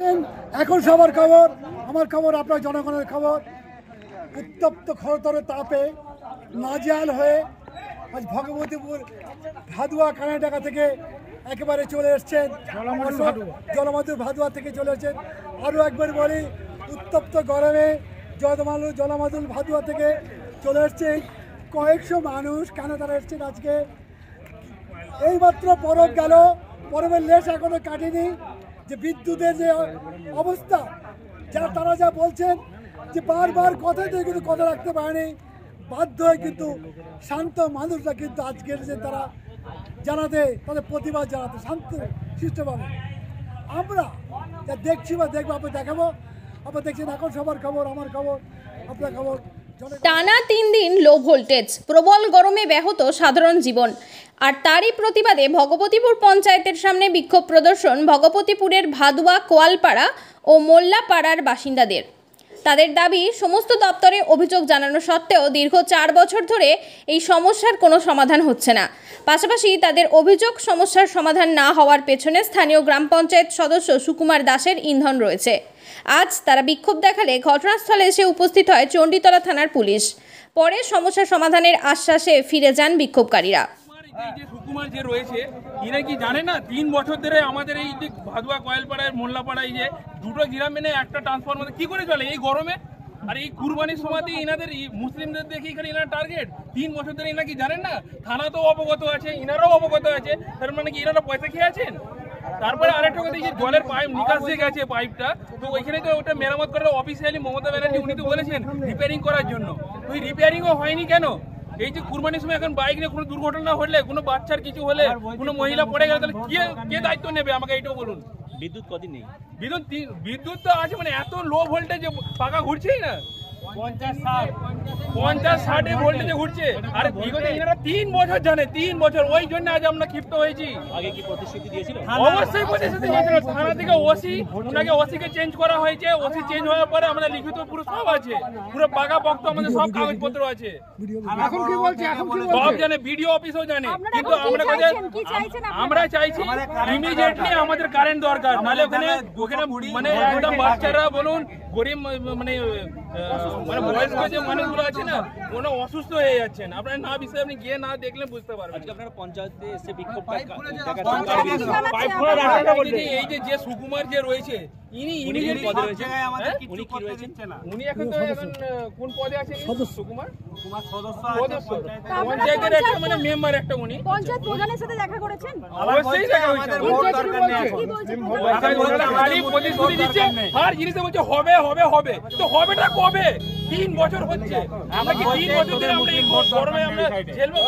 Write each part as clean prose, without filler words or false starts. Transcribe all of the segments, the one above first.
এখন সবার খবর, আমার খবর, আপনার জনগণের খবর। উত্তপ্ত খরতর তাপে নাজেহাল হয়ে আজ ভগবতীপুর ভাদুয়া কানাডাকা থেকে একেবারে চলে এসছেন, জলমধুর ভাদুয়া থেকে চলে এসছেন। আরও একবার বলি, উত্তপ্ত গরমে জলমধুর ভাদুয়া থেকে চলে এসছেন কয়েকশো মানুষ। কেন তারা এসছেন আজকে? এইমাত্র পরব গেল, পরবের লেশ এখনো কাটেনি। যে বিদ্যুতের যে অবস্থা, তারা যা বলছেন যে বারবার কথা দিয়ে কিন্তু কথা রাখতে পারেনি, বাধ্য হয়ে কিন্তু শান্ত মানুষরা কিন্তু আজকের যে তারা জানাতে, তাদের প্রতিবাদ জানাতে শান্ত শিষ্টভাবে আমরা যা দেখছি বা দেখবো, আপনার দেখাবো। আপনার দেখছেন এখন সবার খবর, আমার খবর, আপনার খবর। টানা 3 দিন লো ভোল্টেজ, প্রবল গরমে ব্যাহত সাধারণ জীবন। আর তারই প্রতিবাদে ভগবতীপুর পঞ্চায়েতের সামনে বিক্ষোভ প্রদর্শন ভগবতীপুরের ভাদুয়া, কোয়ালপাড়া ও মোল্লাপাড়ার বাসিন্দাদের। তাদের দাবি, সমস্ত দপ্তরে অভিযোগ জানানো সত্ত্বেও দীর্ঘ 4 বছর ধরে এই সমস্যার কোনো সমাধান হচ্ছে না। পাশাপাশি তাদের অভিযোগ, সমস্যার সমাধান না হওয়ার পেছনে স্থানীয় গ্রাম পঞ্চায়েত সদস্য সুকুমার দাসের ইন্ধন রয়েছে। আজ তারা বিক্ষোভ দেখালে ঘটনাস্থলে এসে উপস্থিত হয় চণ্ডীতলা থানার পুলিশ। পরে সমস্যা সমাধানের আশ্বাসে ফিরে যান বিক্ষোভকারীরা। সুকুমার যে রয়েছে, এরা কি জানে না 3 বছর ধরে আমাদের এই যে ভাদুয়া, কোয়েলপাড়ায়, মোল্লাপাড়ায় যে দুটো গ্রাম মেনে একটা ট্রান্সফরমার কি করে চলে এই গরমে? আর এই কুরবানির সময়তে এনাদের মুসলিমদের দেখে এখানে এনার টার্গেট। 3 বছর ধরে এনারা কি জানেন না? থানা তো অবগত আছে, এনারাও অবগত আছে। তার মানে কি এনারা পয়সা খেয়ে আছেন? তারপরে আরেকটা কথা, যে জলের পাইপ নিকাশ দিয়ে গেছে পাইপটা, তো ওইখানে তো ওটা মেরামত করে অফিসিয়ালি মমতা ব্যানার্জি উনি তো বলেছেন রিপেয়ারিং করার জন্য। তো ওই রিপেয়ারিংও হয়নি কেন? এই যে কুরবানির সময় এখন বাইক নিয়ে কোনো দুর্ঘটনা হলে, কোনো বাচ্চার কিছু হলে, কোনো মহিলা পড়ে গেলে, তাহলে কে দায়িত্ব নেবে? আমাকে এইটাও বলুন। বিদ্যুৎ কদিন নেই? বিদ্যুৎ তো আছে, মানে এত লো ভোল্টেজে পাকা ঘুরছেই না, 50-60 ভোল্টেজে ঘুরছে। আর বিগত এনারা 3 বছর জানে, 3 বছর, ওই জন্য আজ আমরা ক্ষিপ্ত হয়েছি। আগে কি প্রতিশ্রুতি দিয়েছিল? অবশ্যই প্রতিশ্রুতি দিয়েছিল। থানা থেকে ওনাকে ওসিকে চেঞ্জ করা হয়েছে। ওসি চেঞ্জ হওয়ার পরে আমাদের লিখিত পুরো সব আছে, পুরো পাকা পক্ত আমাদের সব কাগজপত্র আছে। এখন কি বলছে? সব জানে, বিডিও অফিসও জানে। কিন্তু আমরা চাইছি ইমিডিয়েটলি আমাদের কারেন্ট দরকার, নাহলে ওখানে মানে একদম বাচ্চারা বলুন, গরিব মানে বয়স্ক যে মানুষগুলো আছে না, কোনো অসুস্থ হয়ে যাচ্ছেন। আপনার না বিষয়ে আপনি গিয়ে না দেখলে বুঝতে পারবেন। আজকে আপনারা পঞ্চায়েতে এসে বিক্ষোভ এই যে সুকুমার যে রয়েছে, উনি এখন তো কোন পদে আছেন? সুকুমার সদস্য, পঞ্চায়েতের একটা মানে মেম্বার একটা। উনি পঞ্চায়েত প্রধানের সাথে দেখা করেছেন? অবশ্যই দেখা হয়েছে। প্রতিশ্রুতি দিচ্ছে, আর জিনিসটা বলছে হবে হবে হবে, তো হবেটা কবে? 3 বছর হচ্ছে। আমরা কি 3 বছর ধরে আমরা এই গরমে আমরা ঝেলবো?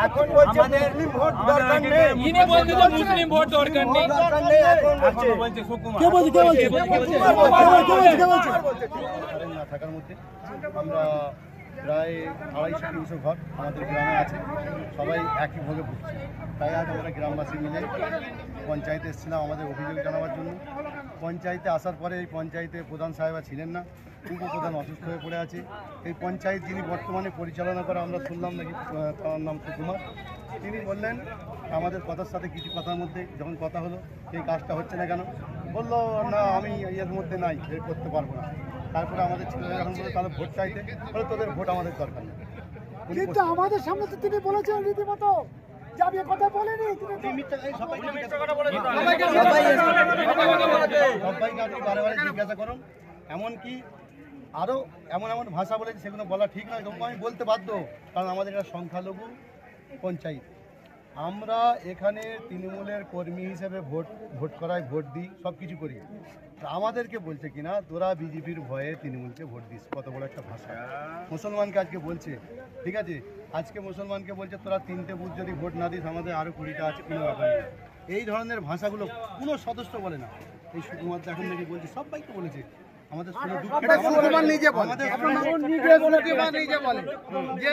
এখন বলছে মুসলিম ভোট দরকার নেই। ইনি বলছে যে মুসলিম ভোট দরকার নেই। কে বলছে? থাকার মধ্যে আমরা প্রায় 250-300 ঘর আমাদের গ্রামে আছে, সবাই একইভাবে ভুগছে। তাই আজ আমরা গ্রামবাসী মিলে পঞ্চায়েতে এসেছিলাম আমাদের অভিযোগ জানাবার জন্য। পঞ্চায়েতে আসার পরে এই পঞ্চায়েতে প্রধান সাহেবা ছিলেন না, উপপ্রধান অসুস্থ হয়ে পড়ে আছে। এই পঞ্চায়েত যিনি বর্তমানে পরিচালনা করে, আমরা শুনলাম নাকি তার নাম সুকুমার, তিনি বললেন আমাদের কথার সাথে কিছু কথার মধ্যে যখন কথা হলো, এই কাজটা হচ্ছে না কেন, বললো না আমি এর মধ্যে নাই, এর করতে পারবো না। তারপরে আমাদের ছেলেরা যখন বলে তাদের ভোট চাইতে, বলে তোদের ভোট আমাদের দরকার নেই। কিন্তু আমাদের সামনে তো তিনি বলেছেন রীতিমতো যে আমি কথা বলিনি। সবাইকে আপনি বারে বারে জিজ্ঞাসা করুন। এমনকি আরও এমন ভাষা বলেছে, সেগুলো বলা ঠিক নয়, তবু আমি বলতে বাধ্য, কারণ আমাদের এটা সংখ্যালঘু পঞ্চায়েত। আমরা এখানে তৃণমূলের কর্মী হিসেবে ভোট করাই, ভোট দিই, সব কিছু করি। আমাদেরকে বলছে কিনা তোরা বিজেপির ভয়ে তৃণমূলকে ভোট দিস, কত বড় একটা ভাষা। মুসলমানকে আজকে বলছে, ঠিক আছে, আজকে মুসলমানকে বলছে তোরা 3টে বুথ যদি ভোট না দিস, আমাদের আরও 20টা আছে, কোনো ব্যাপার নেই। এই ধরনের ভাষাগুলো কোনো সদস্য বলে না। এই শুধুমাত্র এখন নাকি বলছে, সবাইকে বলেছে। আমাদের নিজে বলে যে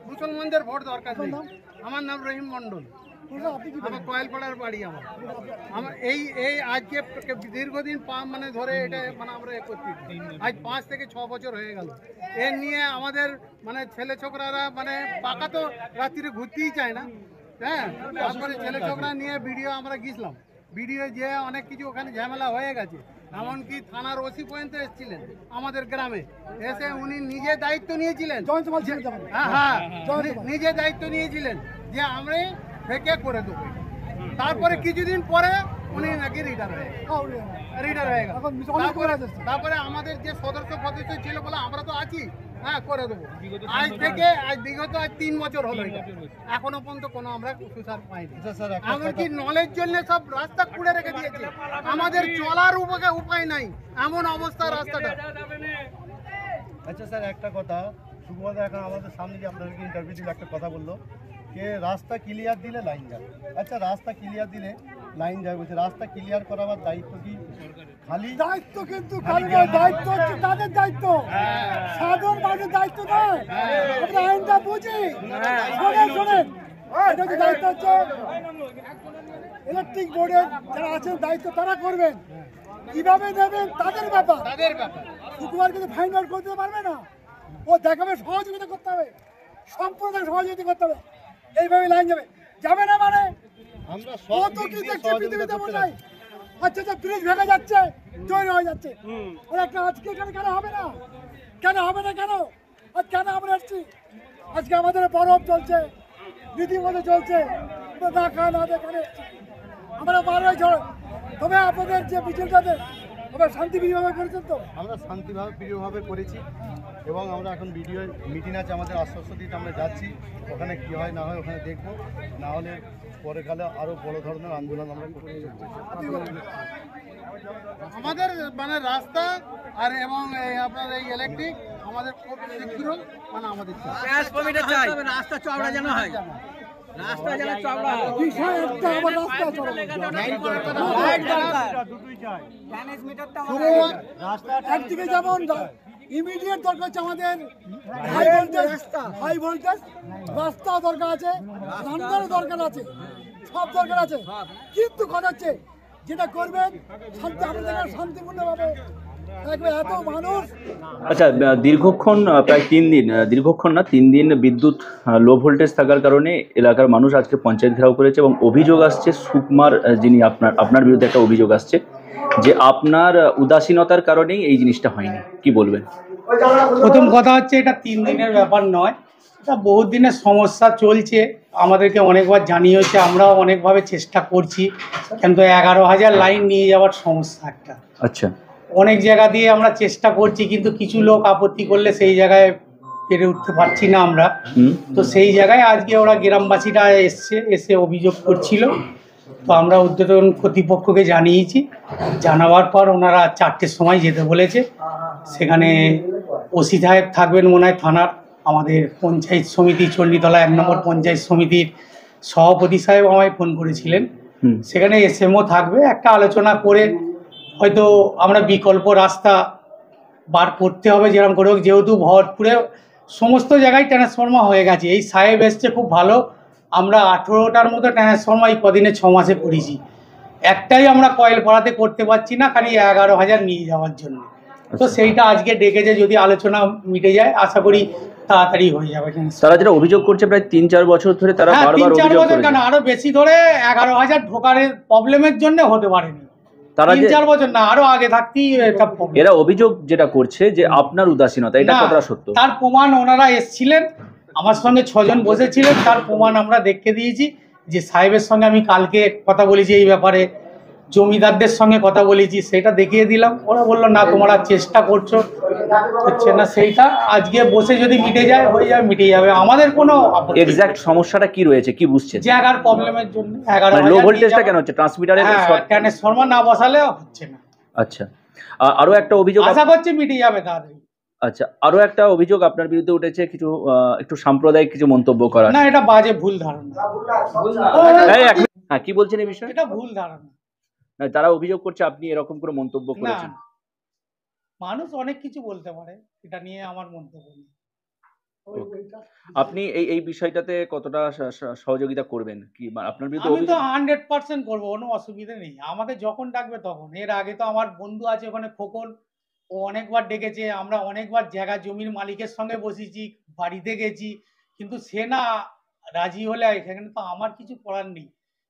মুসলমানদের ভোট দরকার নেই। আমার নাম রহিম মন্ডল, আমার কোয়েলপাড়ার বাড়ি। আমার এই আজকে দীর্ঘদিন মানে ধরে এটা মানে আমরা এ করছি, আজ 5 থেকে 6 বছর হয়ে গেল। এ নিয়ে আমাদের মানে ছেলে ছোকরারা মানে পাকা তো রাত্রিরে ঘুরতেই চায় না। হ্যাঁ, তারপরে ছেলে ছোকরা নিয়ে ভিডিও আমরা গিয়েছিলাম, ভিডিও যে অনেক কিছু ওখানে ঝামেলা হয়ে গেছে, এমনকি থানার ওসি পর্যন্ত এসেছিলেন আমাদের গ্রামে, এসে উনি নিজে দায়িত্ব নিয়েছিলেন। জয়ন্ত মাল ছিলেন তখন। হ্যাঁ, নিজে দায়িত্ব নিয়েছিলেন যে আমরা থেকে করে দেবো। তারপরে কিছুদিন পরে উনি নাকি রিটায়ার হয়ে গেল। এখন অনেক করে দিচ্ছে। তারপরে আমাদের যে সদস্য ছিল বলে আমরা তো আছি, হ্যাঁ করে দেবো। আজ বিগত 3 বছর হলো এটা। এখনো পর্যন্ত কোনো আমরা সুসার পাইনি। এমনকি নলের জন্য সব রাস্তা খুঁড়ে রেখে দিয়েছে, আমাদের চলার উপায় নাই, এমন অবস্থা রাস্তাটা। আচ্ছা স্যার, একটা কথা, সুকুমার এখন আমাদের সামনে যে আপনাদেরকে ইন্টারভিউ দিলে একটা কথা বললো যে রাস্তা ক্লিয়ার দিলে লাইন যাবে। আচ্ছা, রাস্তা ক্লিয়ার দিলে লাইন যাবে বলছে, রাস্তা ক্লিয়ার করাবার দায়িত্ব কি খালি? দায়িত্ব কিন্তু দায়িত্ব হচ্ছে তাদের দায়িত্ব, সাধারণ মানুষের দায়িত্ব নয়। আমরা আইনটা বুঝি। শোনেন, এটা হচ্ছে দায়িত্ব হচ্ছে ইলেকট্রিক বোর্ডের যারা আছেন, দায়িত্ব তারা করবেন। কিভাবে নেবেন তাদের ব্যাপার। সুকুমার কিন্তু ফাইন্ড আউট করতে পারবে না, ও দেখাবে সহযোগিতা করতে হবে, সম্পূর্ণ সহযোগিতা করতে হবে। এইভাবে লাইন যাবে না মানে আমরা কত কি দেখছে পৃথিবীতে বোঝাই। আচ্ছা, ব্রিজ ভেঙে যাচ্ছে, তৈরি হয়ে যাচ্ছে, ওরা একটা আজকে এখানে কেন হবে না? কেন আজ কেন আমরা এসছি? আজকে আমাদের বরফ চলছে, রীতিমতো চলছে, না খাওয়া না দেখানে এসছি আমরা বারোই ঝড়। তবে আপনাদের যে মিছিলটাতে আমরা শান্তিপ্রিয়ভাবে করেছেন তো? আমরা শান্তিভাবে প্রিয়ভাবে করেছি এবং আমরা এখন ভিডিও মিটিং আছে আমাদের, আশ্বস্ত দিতে আমরা যাচ্ছি। ওখানে কি হয় না হয় ওখানে দেখবো, না হলে পরে কালে আরও বড় ধরনের আন্দোলন আমরা করতে চাচ্ছি। আমাদের মানে রাস্তা আর এবং আপনার এই ইলেকট্রিক আমাদের খুব সিকিউর, মানে আমাদের রাস্তা চওড়া যেন হয়, রাস্তা যেন চওড়া হয়। বিষয় একটা আমার রাস্তা একদিকে যেমন ইমিডিয়েট দরকার হচ্ছে আমাদের হাই ভোল্টেজ রাস্তা দরকার আছে, রান্নার দরকার আছে, সব দরকার আছে। কিন্তু কথা হচ্ছে যেটা করবেন আমাদের শান্তিপূর্ণভাবে থাকবে, এত মানুষ। আচ্ছা, দীর্ঘক্ষণ প্রায় 3 দিন, দীর্ঘক্ষণ না 3 দিন বিদ্যুৎ লো ভোল্টেজ থাকার কারণে এলাকার মানুষ আজকে পঞ্চায়েত ঘেরাও করেছে এবং অভিযোগ আসছে সুকুমার, যিনি আপনার বিরুদ্ধে একটা অভিযোগ আসছে যে আপনার উদাসীনতার কারণেই এই জিনিসটা হয়নি, কি বলবেন? প্রথম কথা হচ্ছে এটা 3 দিনের ব্যাপার নয়, এটা বহুত দিনের সমস্যা চলছে। আমাদেরকে অনেকবার জানিয়েছে, আমরাও অনেকভাবে চেষ্টা করছি, কিন্তু 11,000 লাইন নিয়ে যাওয়ার সমস্যা একটা। আচ্ছা, অনেক জায়গা দিয়ে আমরা চেষ্টা করছি, কিন্তু কিছু লোক আপত্তি করলে সেই জায়গায় পেরে উঠতে পারছি না আমরা। তো সেই জায়গায় আজকে ওরা গ্রামবাসীরা এসে অভিযোগ করছিল, তো আমরা ঊর্ধ্বতন কর্তৃপক্ষকে জানিয়েছি। জানাবার পর ওনারা 4টের সময় যেতে বলেছে। সেখানে ওসি সাহেব থাকবেন মনে হয় থানার, আমাদের পঞ্চায়েত সমিতি চণ্ডীতলা 1 নম্বর পঞ্চায়েত সমিতির সভাপতি সাহেব আমায় ফোন করেছিলেন। সেখানে এসএমও থাকবে, একটা আলোচনা করে হয়তো আমরা বিকল্প রাস্তা বার করতে হবে যেরকম করে হোক, যেহেতু ভরপুরে সমস্ত জায়গায় ট্রান্সফর্মার হয়ে গেছে। এই সাহেব এসছে খুব ভালো, আমরা 18টার মতো ট্রান্সফর্মার এই কদিনে 6 মাসে করেছি, একটাই আমরা কয়েল পাড়াতে করতে পারছি না, খালি 11,000 নিয়ে যাওয়ার জন্য। তো সেইটা আজকে ডেকেছে, যদি আলোচনা মিটে যায় আশা করি তাড়াতাড়ি হয়ে যাবে। তারা যেটা অভিযোগ করছে প্রায় 3-4 বছর ধরে তারা বারবার অভিযোগ 3-4 বছর করেছে। কেন, আরো বেশি ধরে 11,000 ঢোকার প্রবলেমের জন্য হতে পারেনি। তারা 3-4 বছর না, আরো আগে থাকতেই এটা problem। এরা অভিযোগ যেটা করছে যে আপনার উদাসীনতা, এটা না, কতটা সত্য? তার প্রমাণ ওনারা এসেছিলেন, আমার সঙ্গে 6 জন বসেছিলেন, তার প্রমাণ আমরা দেখে দিয়েছি। যে সাহেবের সঙ্গে আমি কালকে কথা বলেছি এই ব্যাপারে, জমিদারদের সঙ্গে কথা বলেছি, সেটা দেখিয়ে দিলাম। ওরা বললো না তোমরা চেষ্টা করছো, হচ্ছে না। সেইটা আজকে বসে যদি মিটে যায় হয়ে যাবে, মিটে যাবে, আমাদের কোনো এক্সাক্ট সমস্যাটা কি রয়েছে, কি বুঝছেন? জায়গার প্রবলেমের জন্য 11,000 লো ভোল্টেজটা কেন হচ্ছে? ট্রান্সমিটারে ট্রান্সফরমার না বসালে হচ্ছে না। আচ্ছা, আরো একটা অভিযোগ আশা করছি মিটে যাবে তাড়াতাড়ি। আচ্ছা, আরো একটা অভিযোগ আপনার বিরুদ্ধে উঠেছে, কিছু একটু সাম্প্রদায়িক কিছু মন্তব্য করা। না, এটা বাজে ভুল ধারণা। হ্যাঁ, কি বলছেন এই বিষয়ে? এটা ভুল ধারণা। তারা অভিযোগ করছে আপনি এরকম করে মন্তব্য করেছেন। মানুষ অনেক কিছু বলতে পারে, এটা নিয়ে আমার মন্তব্য নেই। আপনি এই বিষয়টাতে কতটা সহযোগিতা করবেন? কি আপনার বিরুদ্ধে আমি তো 100% করবো, কোনো অসুবিধা নেই। আমাকে যখন ডাকবে তখন। এর আগে তো আমার বন্ধু আছে ওখানে খোকন, ও অনেকবার ডেকেছে, আমরা অনেকবার জায়গা জমির মালিকের সঙ্গে বসেছি, বাড়িতে গেছি, কিন্তু সে না রাজি হলে এখানে তো আমার কিছু করার নেই।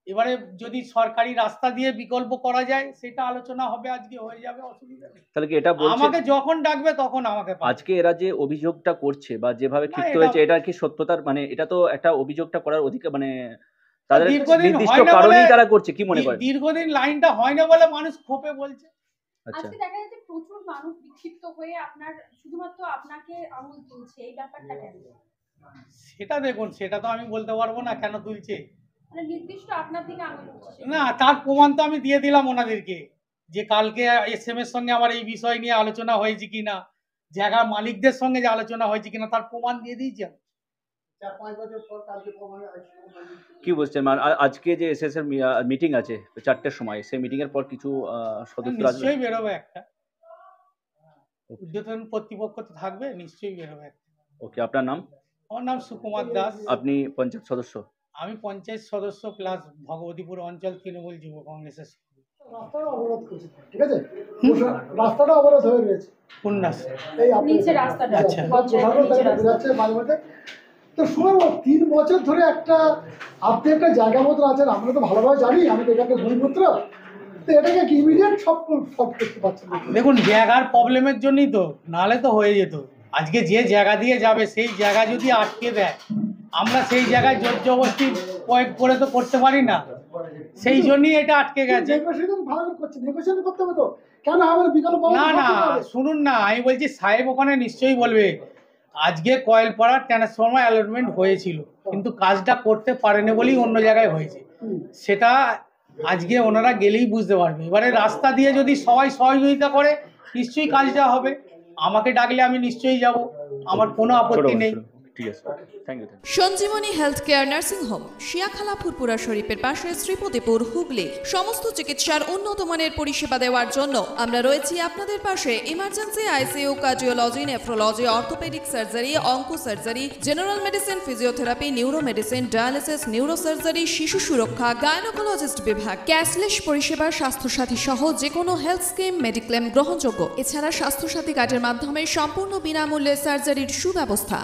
এবারে যদি সরকারি রাস্তা দিয়ে বিকল্প করা যায় সেটা আলোচনা হবে, আজকে হয়ে যাবে, অসুবিধা নেই। তাহলে কি এটা বলছে আমাকে যখন ডাকবে তখন আমাকে পাবে। আজকে এরা যে অভিযোগটা করছে বা যেভাবে না, ক্ষিপ্ত এটা- হয়েছে এটা কি সত্যতার মানে এটা তো একটা অভিযোগটা করার অধিকার মানে তাদের দীর্ঘদিন নির্দিষ্ট হয় না কারণেই বলে- তারা করছে কি মনে করেন? দীর্ঘদিন লাইনটা হয় না বলে মানুষ ক্ষোভে বলছে। আচ্ছা আজকে দেখা যাচ্ছে প্রচুর মানুষ বিক্ষিপ্ত হয়ে শুধুমাত্র আপনাকে আঙুল তুলছে, এই ব্যাপারটা কেন? সেটা দেখুন, সেটা তো আমি বলতে পারবো না কেন তুলছে। মানে নির্দিষ্ট আপনার দিকে আঙুল তুলছে। না, তার প্রমাণ তো আমি দিয়ে দিলাম ওনাদেরকে, যে কালকে SM এর সঙ্গে আমার এই বিষয় নিয়ে আলোচনা হয়েছে কিনা, জায়গার মালিকদের সঙ্গে যে আলোচনা হয়েছে কিনা তার প্রমাণ দিয়ে দিয়েছি আমি। কি বলছেন মানে আজকে যে SS এর মিটিং আছে 4টের সময়, সেই মিটিং এর পর কিছু সদস্য আসবে? নিশ্চয়ই বেরোবে একটা, উদ্বোধন কর্তৃপক্ষ তো থাকবে, নিশ্চয়ই বেরোবে একটা। ওকে, আপনার নাম? আমার নাম সুকুমার দাস। আপনি পঞ্চায়েত সদস্য? আমি পঞ্চায়েত সদস্য প্লাস ভগবতীপুর অঞ্চল তৃণমূল যুব কংগ্রেসের। রাস্তাটা অবরোধ করেছে, ঠিক আছে? রাস্তাটা অবরোধ হয়ে রয়েছে। কোন রাস্তা? এই আপনার- নিচে রাস্তাটা। আচ্ছা। প্রশাসন তাকে বোঝাচ্ছে মাঝে মাঝে। তো শুনবো 3 বছর ধরে আপনি একটা জায়গা মতো আছেন, আমরা তো ভালোভাবে জানি, আমি তো এটাকে ভূমিপুত্র, তো এটাকে কি ইমিডিয়েট সব করতে পারছেন না? দেখুন, জায়গার প্রবলেমের জন্যই তো, নাহলে তো হয়ে যেত। আজকে যে জায়গা দিয়ে যাবে সেই জায়গা যদি আটকে দেয়, আমরা সেই জায়গায় জোর জবরদস্তি প্রয়োগ করে তো করতে পারি না, সেই জন্যই এটা আটকে গেছে। নেগোসিয়েশন ভালো করছে, নেগোসিয়েশন করতে হবে তো, কেন হবে না? বিকল্প না না, শুনুন না, আমি বলছি সাহেব ওখানে নিশ্চয়ই বলবে আজকে কয়েলপাড়ার ট্রান্সফরমার অ্যালটমেন্ট হয়েছিল, কিন্তু কাজটা করতে পারেনি বলেই অন্য জায়গায় হয়েছে, সেটা আজকে ওনারা গেলেই বুঝতে পারবে। এবারে রাস্তা দিয়ে যদি সবাই সহযোগিতা করে নিশ্চয়ই কাজটা হবে। আমাকে ডাকলে আমি নিশ্চয়ই যাব, আমার কোনো আপত্তি নেই। ঠিক আছে, thank you. Sanjivani health care nursing home, Siakhala Furfura শরীফের পাশে, শ্রীপতিপুর, হুগলি। সমস্ত চিকিৎসার উন্নত মানের পরিষেবা দেওয়ার জন্য আমরা রয়েছি আপনাদের পাশে। Emergency, ICU, cardiology, nephrology, orthopaedic surgery, onco surgery, general medicine, physiotherapy, neuro medicine, dialysis, neuro surgery, শিশু সুরক্ষা, গাইনোকোলজিস্ট বিভাগ, ক্যাশলেস পরিষেবা, স্বাস্থ্যসাথী সহ যে কোনো হেলথ স্কিম, মেডিক্লেম গ্রহণযোগ্য। এছাড়া স্বাস্থ্যসাথী কার্ডের মাধ্যমে সম্পূর্ণ বিনামূল্যে সার্জারির সুব্যবস্থা।